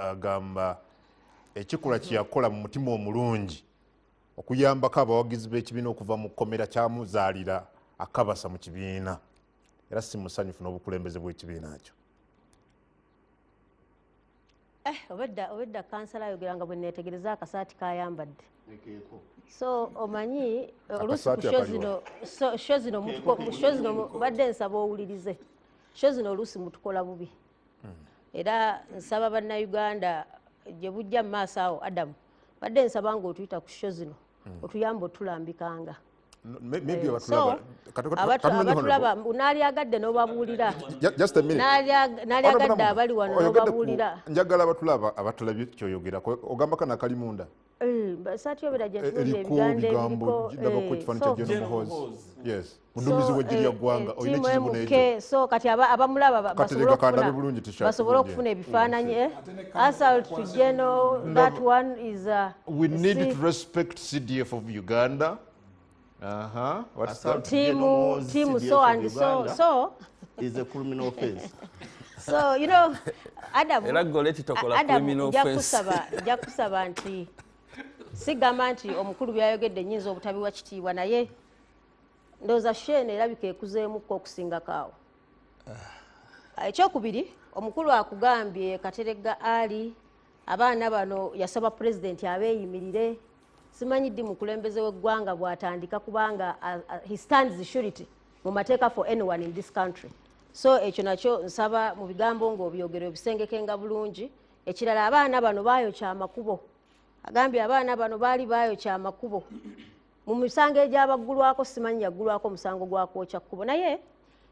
agamba ekikola kyeyakola mu mutima omulungi okuyambako abawagizi b'ekibiina okuva mu kkomera kyamuzaalira akabasa mu kibiina era si musanyufu n'obukulembeze bw'ekibiina kyo. obedda kansala ayogeranga bwe neetegereza akasaati kayambadde. So omanyi oluusi ku sho zino badde nsaba owulirize sho zino oluusi mutukola bubi era nsaba bannayuganda gye bujja mu maaso awo Adamu badde nsaba ng'otuyita ku sho zino otuyamba otulambikanga. Abatulaba n'alyagadde n'obabuulira n'alyagadde abali wano n'obabuulira. Njagala abatulabye kyoyogerako ogambako nakalimunda saati yobera gyetubuulira ebigambo ndabako ekifaananyi kya John Muhoozi muduumizi w'eggye ggwanga olina ekizibu n'ekyo. So kati abamulaba basobole okufuna ebifaananyi. Assault to General, that one is we need to respect CDF of Uganda. What's that? Team so and so is a criminal offense. So you know Adam jakusaba nti sigamba nti omukulu byayogedde nnyinza obutabiwa kitiibwa naye ndowooza Shene erabika ekuzeemukko okusingakaawo. Ekyokubiri omukulu akugambye Kateregga Ali abaana bano yasaba pulezidenti abeeyimirire. Simanyi ddi mukulembeze w'eggwanga bw'atandika kubanga he stands surety mu mateeka for anyone in this country. So ekyo nakyo nsaba mu bigambo ng'obyogere obisengekenga bulungi. Ekirala abaana bano baayokya amakubo. Agambye abaana bano baali baayokya amakubo. Mu misango egy'abaggulwako simanyi yaggulwako musango gwa kwokya kkubo. Naye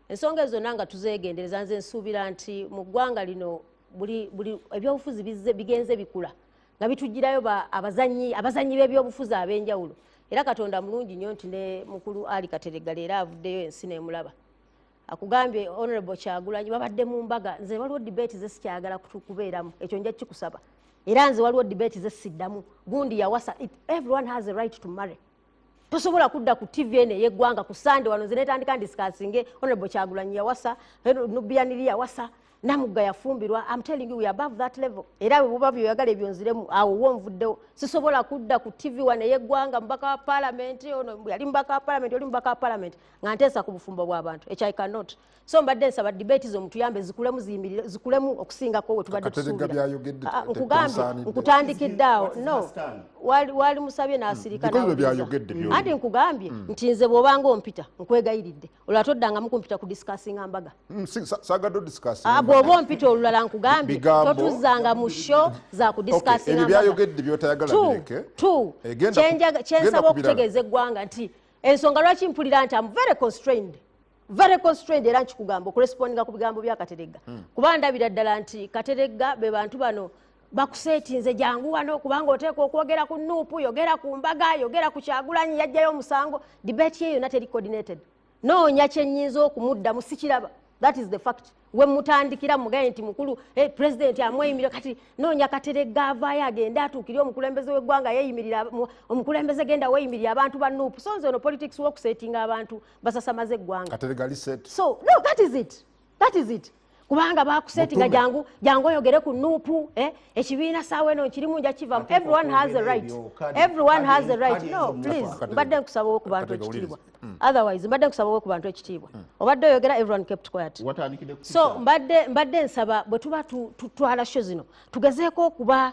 ensonga ezo nanga tuzeegendereza nze nsuubira nti mu ggwanga lino buli ebyobufuzi bigenze bikula nga bitugirayo abazanyi b'ebyobufuzi ab'enjawulo. Era Katonda mulungi nnyo nti ne mukulu Ali Kateregga leero avuddeyo ensi n'emulaba. Akugambye Honorable Kyagulanyi babadde mu mbaga. Nze waliwo debate ze sikyagala kubeeramu ekyo nja kikusaba. Era nze waliwo debate ze siddamu. Gundi yawasa everyone has a right to marry. Tosobola kudda ku TV ene y'eggwanga ku Sunday wano nze netandika ndisikasinge Honorable Kyagulanyi yawasa Nubianiri yawasa Namugga yafumbirwa. I'm telling you we are above that level. Era bwe buba byoyagala ebyonziremu awo wonvuddewo. Sisobola kudda ku TV wane y'eggwanga mbaka wa parliament ono yali mbaka wa parliament oli mbaka wa parliament nga nteesa ku bufumbo bw'abantu. I cannot. So mbadde nsaba debate zo mutuyambe zikulemu okusingako we tubadde tusuubira. Nkugambye nkutandikidde awo. No. Wali musabye n'asirika nawe. Andi nkugambye nti nze bw'obanga ompita nkwegayiridde. Olwo atoddangamu kumpita ku discussinga mbaga. Sagadde discussing. Bw'oba ompita olulala nkugambye totuzanga mu show za kudiscussinga mbaga. Ebyayogedde by'otayagala bireke. Kyensaba okutegeeza eggwanga nti ensonga lwaki mpulira nti I'm very constrained era nkikugamba okurespondinga ku bigambo bya Kateregga. Kuba ndabira ddala nti Kateregga be bantu bano bakuseetinze jangu wano kubanga oteeka okwogera ku Nuupu, yogera ku mbaga, yogera ku Kyagulanyi yajjayo omusango. Debate yeyo nateri coordinated. Noonya kyennyinza okumuddamu sikiraba. That is the fact. We mutandikira mugaye nti mukulu president amweyimirira kati noonya Kateregga avaayo agende atuukire omukulembeze w'eggwanga yeeyimirira omukulembeze genda weeyimirira abantu ba Nuupu. So nze ono politics w'okuseetinga abantu basasamaza eggwanga. Kateregga ali set. So no, that is it. Kubanga bakusetinga jangu oyogere ku Nuupu ekibiina saawa eno kirimu nja kivamu. Everyone has a right. No, please. Mbadde nkusaba ku bantu ekitiibwa. Otherwise mbadde nkusaba ku bantu ekitiibwa. Obadde oyogera everyone kept quiet. So mbadde nsaba bwe tuba tutwala show zino tugezeeko okuba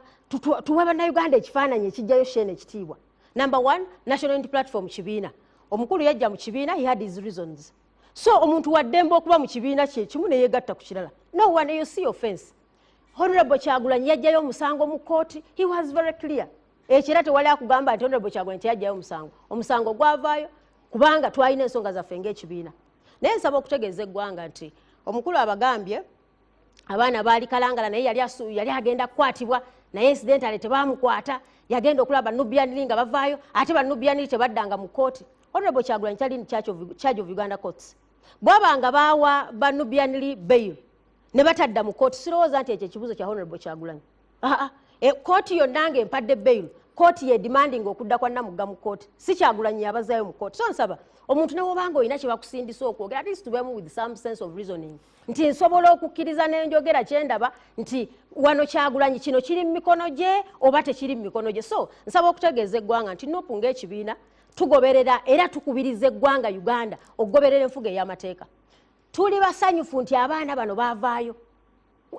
tuwa bannayuganda ekifaananyi ekijjayo Shene ekitiibwa. Number 1, National Unity Platform kibiina. Omukulu yajja mu kibiina, he had his reasons. So omuntu waddembe okuba mu kibiina kye kimu ne yeegatta ku kirala. No one you see offense. Honorable Kyagulanyi yajjayo omusango mu kooti. He was very clear. Ekira tewali akugamba nti Honorable Kyagulanyi teyajjayo omusango. Omusango gwavaayo kubanga twalina ensonga zaffe ng'ekibiina. Naye nsaba okutegeeza eggwanga nti omukulu abagambye abaana baali kalangala naye yali agenda kukwatibwa naye incidentally tebaamukwata. Yagenda okulaba Nubianiri nga bavaayo ate ba Nubianiri tebaddanga mu kooti. Honorable Kyagulanyi kyali in charge of Uganda courts. Bwabanga baawa ba Nubianiri bail ne batadda mu kooti sirowooza nti ekyo ekibuzo kya Honorable Kyagulanyi. Kooti yonna ng'empadde bail kooti ye demanding okudda kwa Namugga mu kooti si Kyagulanyi yabazaayo mu kooti. So nsaba omuntu ne wobanga olina kye bakusindisa okwogera at least tubeemu with some sense of reasoning nti nsobola okukkiriza n'enjogera kyendaba nti wano Kyagulanyi kino kiri mu mikono gye oba tekiri mu mikono gye. So nsaba okutegeeza eggwanga nti Nuupu ng'ekibiina tugoberera era tukubiriza eggwanga Uganda okugoberera enfuga ey'amateeka. Tuli basanyufu nti abaana bano baavaayo.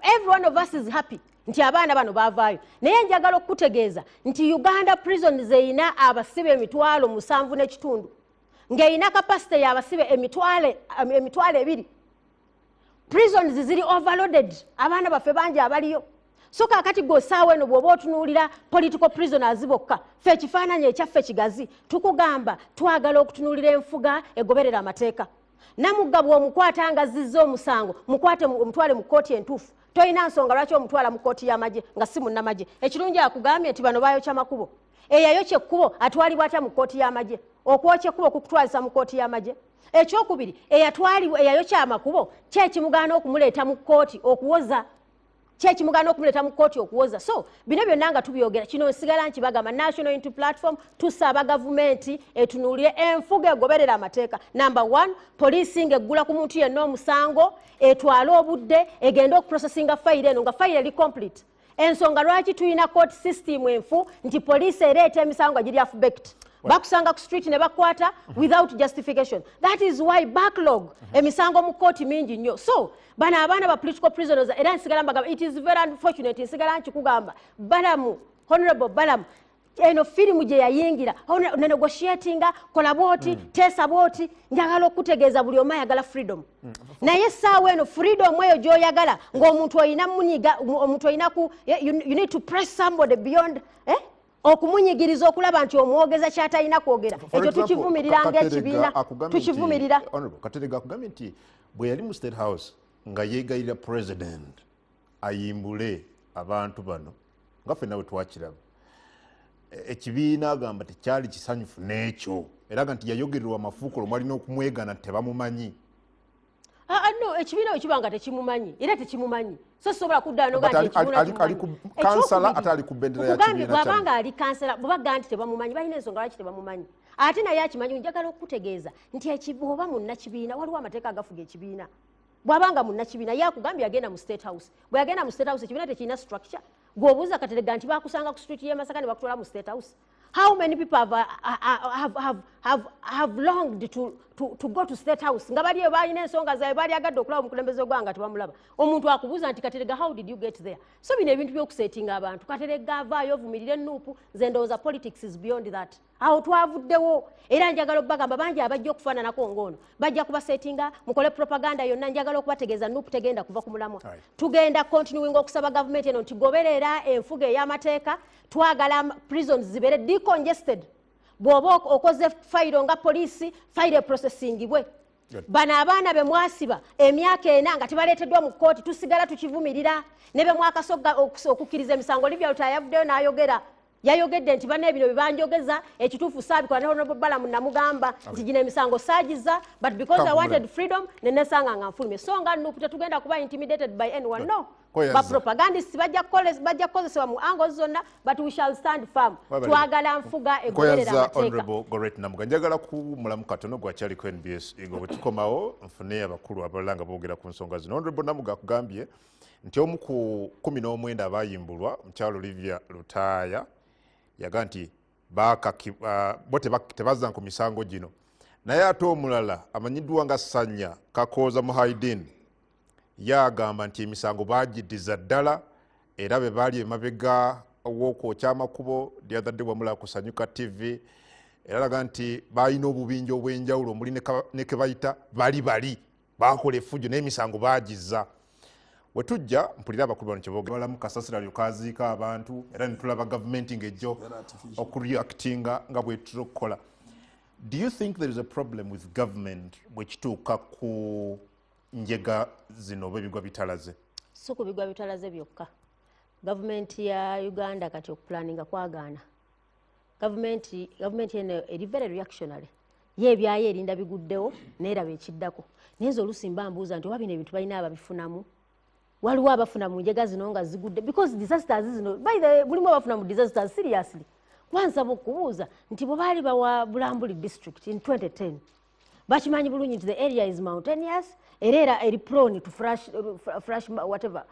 Every one of us is happy nti abaana bano baavaayo. Naye njagala okutegeeza nti Uganda prisons eyina abasibe 7.5 ng'eyina capacity y'abasibe 2 prisons ziri overloaded. Abaana baffe bangi abaliyo. So kakati gosaawe eno bw'oba otunuulira political prisoners bokka ffe ekifaananyi ekyaffe kigazi tukugamba twagala okutunuulira enfuga egoberera amateeka. Namugga bw'omukwata nga zizza omusango mukwate omutwale mu kkooti entuufu. Toyina nsonga lwaki omutwala mu kkooti y'amagye nga si munnamagye. Ekirungi akugambye nti bano baayokya makubo. Eyayokya ekkubo atwalibwa atya mu kkooti y'amagye? Okwokya ekkubo kukutwalisa mu kkooti y'amagye? Ekyokubiri eyayokya amakubo kyekimugaana okumuleeta mu kkooti okuwoza. Kyekimugana okumuleta mu kkooti okuwoza. So bino byonna nga tubyogera kino nsigala nkibagamba National Unity Platform tusaba gavumenti etunuulire enfuga egoberera amateeka. Number 1, policing eggula ku muntu yenna omusango etwale obudde egenda okuprocessinga fayiro eno nga fayiro eri complete. Ensonga lwaki tuyina court system enfu nti police ereeta emisango giri affect. Bakusanga ku street ne bakwata without justification. That is why backlog emisango mu court mingi nnyo. So bana abaana ba political prisoners era nsigala mbagamba it is very unfortunate nsigala nkikugamba Balamu Honorable Balamu eno firimu gye yayingira negotiatinga kola bwoti tesa bwoti njagala okutegeeza buli omu ayagala freedom. Naye essaawa eno freedom eyo gy'oyagala ng'omuntu oyina munyiga omuntu oyina ku you need to press somebody beyond okumunyigiriza okulaba nti omwogeza ky'atalina kwogera. Ekyo tukivumirira ng'ekibiina tukivumirira. Honorable Katerega akugambye nti bwe yali mu State House nga yeegayirira president ayimbule abantu bano nga ffenna bwe twakiraba ekibiina agamba tekyali kisanyufu n'ekyo era nti yayogererwa amafuukulo mwalina okumwegana tebamumanyi. No, ekibiina bwe kiba nga tekimumanyi era tekimumanyi. So sobola kuddayo noga nti ali ku kansala ate ali ku bendera ya kibiina kyabwe. Bw'abanga ali kansala bw'abaga nti tebamumanyi balina ensonga lwaki tebamumanyi. Ate naye akimanyi njagala okutegeeza nti bw'oba munnakibiina waliwo amateeka agafuga ekibiina. Bw'abanga munnakibiina ye akugambye agenda mu State House. Bwe yagenda mu State House ekibiina tekirina structure. Gw'obuuza Katerega nti baakusanga ku street y'e Masaka ne bakutwala mu State House. How many people have longed to go to State House? Nga bali balina ensonga zaabwe bali agadde okulaba omukulembeze gwanga tebamulaba. Omuntu akubuuza nti Katerega how did you get there? So bino ebintu by'okusetinga abantu. Katerega avaayo ovumirire Nuupu nze ndowooza politics is beyond that. Awo twavuddewo era njagala okubagamba bangi abajja okufaananako ng'ono bajja kubasetinga mukole propaganda yonna njagala okubategeeza Nuupu tegenda kuva ku mulamwa. Tugenda continuing okusaba gavumenti eno nti goberera enfuga ey'amateeka twagala prisons zibeere decongested. Bw'oba okoze fayiro nga poliisi fayiro eprocessingibwe. Bano abaana be mwasiba emyaka 4 nga tebaleeteddwa mu kkooti tusigala tukivumirira ne be mwakasoga okukkiriza emisango Olivia Luta yavuddeyo n'ayogera. Yayogedde nti bane bino bibanjogeza ekituufu saabikola ne Honorable Balamu namugamba nti gino emisango saagiza but because I wanted freedom nenesanga nga nfulumye. So nga Nuupu tetugenda kuba intimidated by anyone. No. Ba propagandists bajja kukozesebwa mu angles zonna but we shall stand firm. Twagala nfuga egoberera amateeka. Honorable Gorette Namugga njagala kumulamu katono gwakyaliko NBS ego bwe tukomawo nfune abakulu abalala nga boogera ku nsonga zino. Honorable Namugga akugambye nti omu ku 19 abayimbulwa mukyalo Olivia Lutaaya yaga nti bo tebazza ku misango gino. Naye ate omulala amanyiddwa nga Sanya Kakooza Muhaidin yagamba nti emisango bagiddiza ddala era be baali emabega w'okwokya amakubo lyazadde bwamulaba ku Sanyuka TV era laga nti balina obubinja obw'enjawulo omuli ne ke bayita bali bakola effujo n'emisango bagizza. We tujja mpulira abakulu bano kyeboogera balamu kasasira lyokaziika abantu era ne tulaba gavumenti ng'ejjo okureactinga nga bwe tukola. Do you think there is a problem with government bwe kituuka ku njega zino bebigwa bitalaze? So ku bigwa bitalaze byokka. Gavumenti ya Uganda kati okupulaninga kwagaana. Gavumenti eno eri very reactionary. Ye ebyayo erinda biguddewo n'eraba ekiddako. Naye nze oluusi mba mbuuza nti oba bino ebintu balina ababifunamu. Waliwo abafuna mu njega zino nga zigudde because disasters zino by the way bulimu abafuna mu disasters seriously. Wansaba okubuuza nti bwe baali bawa Bulambuli district in 2010 bakimanyi bulungi nti the area is mountainous era eri prone to flash whatever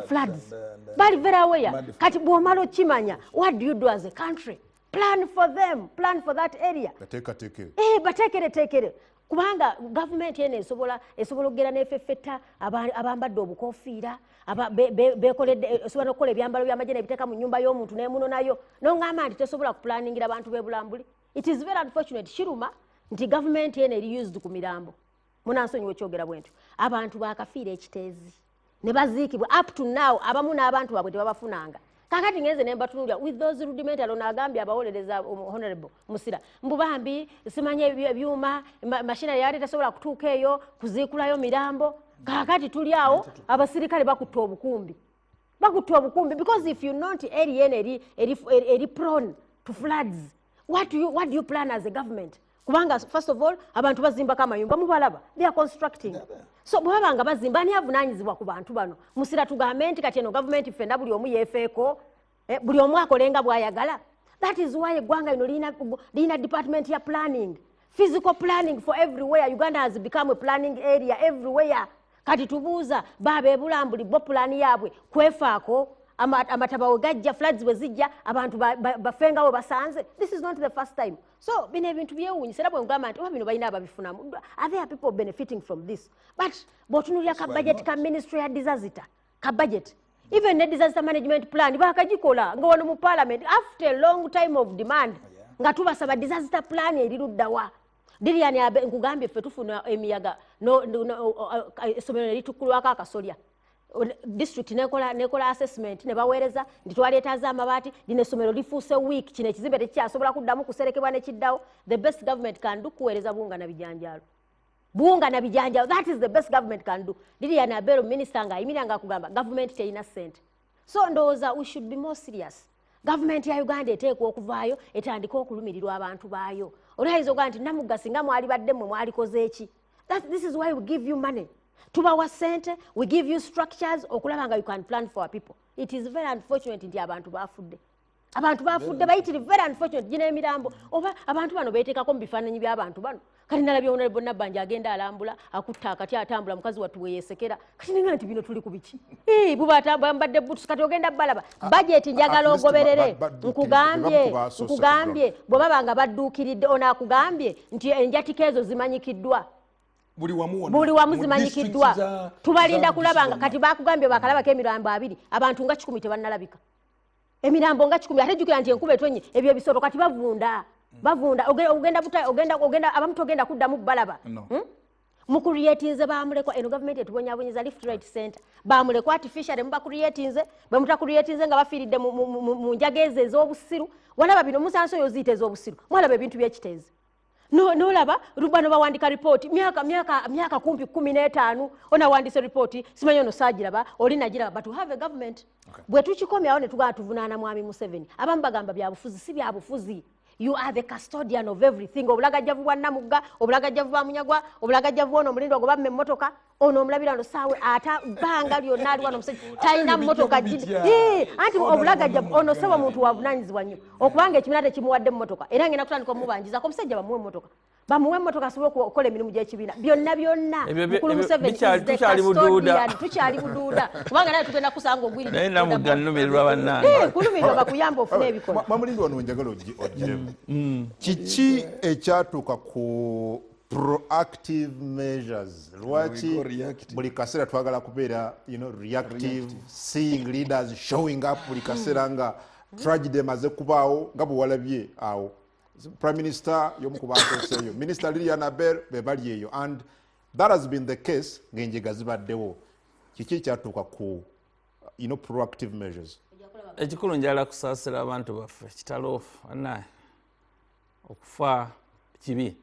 floods. Bali very aware. Kati bw'omala okimanya, what do you do as a country? Plan for them, plan for that area. Bateekere. Kubanga government yene esobola okugera n'effeffetta abambadde obukofiira esobola okukola ebyambalo by'amagye nebiteeka mu nnyumba y'omuntu n'emuno nayo n'ongamba nti tesobola kuplaningira abantu b'e Bulambuli. It is very unfortunate kiruma nti government yene eri used ku mirambo munansonyiwa ekyogera bwentyo abantu baakafiira ekiteezi ne baziikibwa up to now abamu n'abantu baabwe tebabafunanga. Kakati ngenze ne mbatunulira with those rudimentary agambye abawolereza honorable Musira mbubambi simanye ebyuma mashina yali tasobola kutuuka eyo kuziikulayo mirambo. Kakati tuli awo abasirikale bakutta obukumbi because if you not eri prone to floods, what do you plan as a government? Kubanga first of all abantu bazimba kama yumba mubalaba they are constructing. So bwabanga bazimba ani avunanyizibwa ku bantu bano. Musira tugambe nti kati eno government fenda buli omu yefeeko buli omu akolenga bwayagala. That is why eggwanga lino lina department ya planning, physical planning for everywhere. Uganda has become a planning area everywhere. Kati tubuuza baba e Bulambuli bo plan yaabwe kwefaako amatabawo gajja floods bwe zijja abantu bafengawo basanze. This is not the first time. So bino ebintu byewuunyisa era bwe ngamba nti bino balina ababifunamu. Are there people benefiting from this? But bw'otunuulira ka budget ka ministry ya disaster ka budget even ne disaster management plan bakagikola nga wano mu parliament after a long time of demand nga tubasaba disaster plan eriruddawa. Lilian nkugambye ffe tufuna emiyaga essomero eritukulwako akasolya district nekola assessment ne baweereza nti twaleetaaza amabaati lino essomero lifuuse week kino ekizimbe tekikyasobola kuddamu kuserekebwa nekiddawo. The best government can do kuweereza buunga na bijanjaalo. That is the best government can do. Lilian Abero minister ng'ayimirira ng'akugamba government terina ssente. So ndowooza we should be more serious. Government ya Uganda eteekwa okuvaayo etandika okulumirirwa abantu baayo. Olwayinza okugaa nti Namugga singa mwali badde mmwe mwalikoze eki. This is why we give you money. Tubawa ssente, we give you structures okulaba nga you can plan for our people. It is very unfortunate nti abantu baafudde. Bayitiri very unfortunate gina emirambo oba abantu bano beeteekako mu bifaananyi by'abantu bano. Kati nalabye Honorable Nabbanja agenda alambula akutta akati atambula mukazi wattu we yeesekera. Kati ninga nti bino tuli ku biki? Buba bambadde boots kati ogenda balaba. Budget njagala ogoberere. Nkugambye bwe baba nga badduukiridde onaakugambye nti enjatika ezo zimanyikiddwa. Buli wamu zimanyikiddwa. Tubalinda kulaba nga kati bakugambye bakalabako emirambo 2 abantu nga 10 tebannalabika. Emirambo nga 10 ate jjukira nti enkuba etonye ebyo ebisoro kati bavunda ogenda abamu togenda kuddamu balaba. Mukuriyetinze bamulekwa eno government etubonyabonyeza lift right center bamulekwa artificial mubakuriyetinze bamutakuryetinze nga bafiiridde mu njageze ez'obusiru walaba bino musanso yoziyita ez'obusiru mwalaba ebintu by'ekiteezi nolaba rubano bawandika report myaka kumpi 15 onawandise report simanyi ono saagiraba oli nagiraba but we have a government bwe tukikomyawo ne tugaa tuvunaana mwami Museveni abamu bagamba byabufuzi si byabufuzi. You are the custodian of everything. Obulagajjavu bwa Namugga, obulagajjavu bwa Munyagwa, obulagajjavu ono mulindo ogoba mme mmotoka, ono omulabira no saawe ata banga lyonna ali wano musajja talina mmotoka gidi. Anti obulagajjavu ono sebo muntu wavunaanyizibwa nnyo okubanga ekibiina tekimuwadde mmotoka era ngenda kutandika omubanjiza ko omusajja bamuwe mmotoka. Bamuwe mmotoka asobole okukola emirimu gy'ekibiina byonna. Mukulu Museveni tukyali buduuda kubanga naye tugenda kusanga ogwiri. Naye Namugga nnumirirwa bannange. Kulumirirwa bakuyamba ofune ebikola. Mamulindi wano njagala ogiremu. Kiki ekyatuuka ku proactive measures? Lwaki buli kaseera twagala kubeera reactive, seeing leaders showing up buli kaseera nga tragedy emaze kubaawo nga bwe walabye awo. Prime Minister yomu ku bantu Minister Lilian Abel be bali eyo and that has been the case ng'enjega zibaddewo. Kiki ekyatuuka ku proactive measures? Ekikulu njala kusaasira abantu baffe kitalo okufa kibi